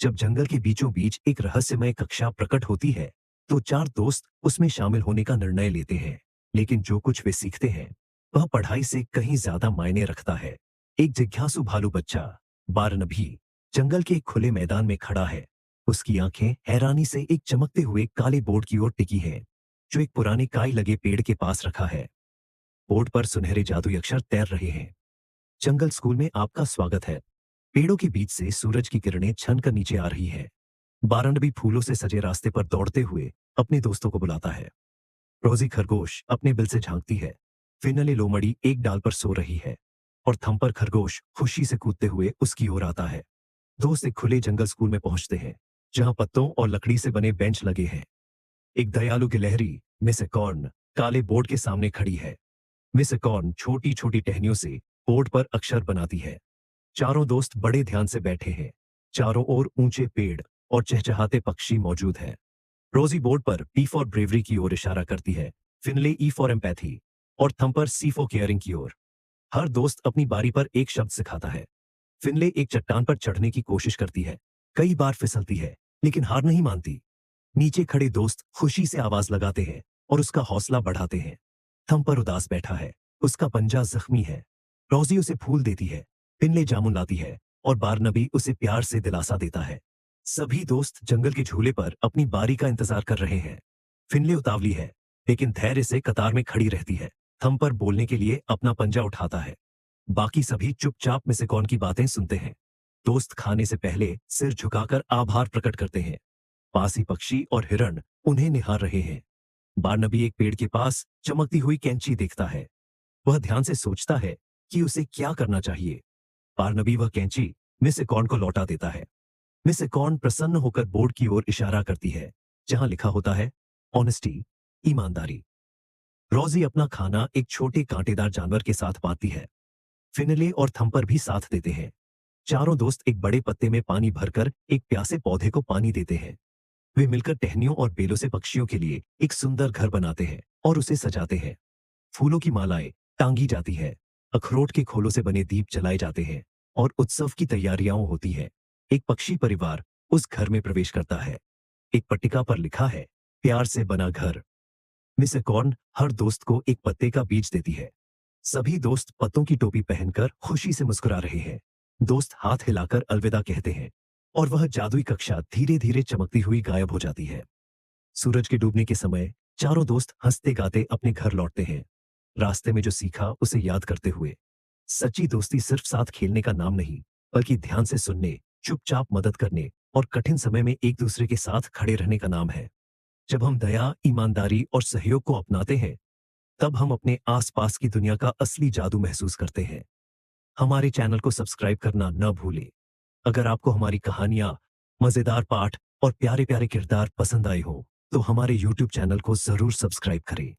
जब जंगल के बीचों बीच एक रहस्यमय कक्षा प्रकट होती है, तो चार दोस्त उसमें शामिल होने का निर्णय लेते हैं। लेकिन जो कुछ वे सीखते हैं, वह पढ़ाई से कहीं ज्यादा मायने रखता है। एक जिज्ञासु भालू बच्चा, बारनभी, जंगल के एक खुले मैदान में खड़ा है। उसकी आंखें हैरानी से एक चमकते हुए काले बोर्ड की ओर टिकी हैं, जो एक पुराने काई लगे पेड़ के पास रखा है। बोर्ड पर सुनहरे जादुई अक्षर तैर रहे हैं। जंगल स्कूल में आपका स्वागत है। पेड़ों के बीच से सूरज की किरणें छन कर नीचे आ रही है। बारनबी फूलों से सजे रास्ते पर दौड़ते हुए अपने दोस्तों को बुलाता है। रोजी खरगोश अपने बिल से झांकती है। फिनले लोमड़ी एक डाल पर सो रही है और थम्पर खरगोश खुशी से कूदते हुए उसकी ओर आता है। दोस्त एक खुले जंगल स्कूल में पहुंचते हैं, जहां पत्तों और लकड़ी से बने बेंच लगे हैं। एक दयालु गिलहरी मिस एकॉर्न काले बोर्ड के सामने खड़ी है। मिस एकॉर्न छोटी छोटी टहनियों से बोर्ड पर अक्षर बनाती है। चारों दोस्त बड़े ध्यान से बैठे हैं। चारों ओर ऊंचे पेड़ और चहचहाते पक्षी मौजूद हैं। रोजी बोर्ड पर पी फॉर ब्रेवरी की ओर इशारा करती है, फिनले ई फॉर एम्पैथी और थम्पर सी फॉर केयरिंग की ओर। हर दोस्त अपनी बारी पर एक शब्द सिखाता है। फिनले एक चट्टान पर चढ़ने की कोशिश करती है। कई बार फिसलती है, लेकिन हार नहीं मानती। नीचे खड़े दोस्त खुशी से आवाज लगाते हैं और उसका हौसला बढ़ाते हैं। थम्पर उदास बैठा है, उसका पंजा जख्मी है। रोजी उसे फूल देती है, फिनले जामुन लाती है और बारनबी उसे प्यार से दिलासा देता है। सभी दोस्त जंगल के झूले पर अपनी बारी का इंतजार कर रहे हैं। फिनले उतावली है, लेकिन धैर्य से कतार में खड़ी रहती है। थम्पर बोलने के लिए अपना पंजा उठाता है। बाकी सभी चुपचाप मिसेकॉन की बातें सुनते हैं। दोस्त खाने से पहले सिर झुकाकर आभार प्रकट करते हैं। पासी पक्षी और हिरण उन्हें निहार रहे हैं। बारनबी एक पेड़ के पास चमकती हुई कैंची देखता है। वह ध्यान से सोचता है कि उसे क्या करना चाहिए। बारनबी वह कैंची मिस एकॉर्न को लौटा देता है। मिस एकॉर्न प्रसन्न होकर बोर्ड की ओर इशारा करती है, जहां लिखा होता है ऑनेस्टी, ईमानदारी। रोजी अपना खाना एक छोटे कांटेदार जानवर के साथ बांटती है। फिनले और थम्पर भी साथ देते हैं। चारों दोस्त एक बड़े पत्ते में पानी भरकर एक प्यासे पौधे को पानी देते हैं। वे मिलकर टहनियों और बेलों से पक्षियों के लिए एक सुंदर घर बनाते हैं और उसे सजाते हैं। फूलों की मालाएं टांगी जाती है, अखरोट के खोलों से बने दीप जलाए जाते हैं और उत्सव की तैयारियां होती है। एक पक्षी परिवार उस घर में प्रवेश करता है। एक पट्टिका पर लिखा है, प्यार से बना घर। मिस एकॉर्न हर दोस्त को एक पत्ते का बीज देती है। सभी दोस्त पत्तों की टोपी पहनकर खुशी से मुस्कुरा रहे हैं। दोस्त हाथ हिलाकर अलविदा कहते हैं और वह जादुई कक्षा धीरे धीरे चमकती हुई गायब हो जाती है। सूरज के डूबने के समय चारों दोस्त हंसते गाते अपने घर लौटते हैं, रास्ते में जो सीखा उसे याद करते हुए। सच्ची दोस्ती सिर्फ साथ खेलने का नाम नहीं, बल्कि ध्यान से सुनने, चुपचाप मदद करने और कठिन समय में एक दूसरे के साथ खड़े रहने का नाम है। जब हम दया, ईमानदारी और सहयोग को अपनाते हैं, तब हम अपने आसपास की दुनिया का असली जादू महसूस करते हैं। हमारे चैनल को सब्सक्राइब करना न भूलें। अगर आपको हमारी कहानियां, मजेदार पाठ और प्यारे प्यारे किरदार पसंद आए हों, तो हमारे YouTube चैनल को जरूर सब्सक्राइब करें।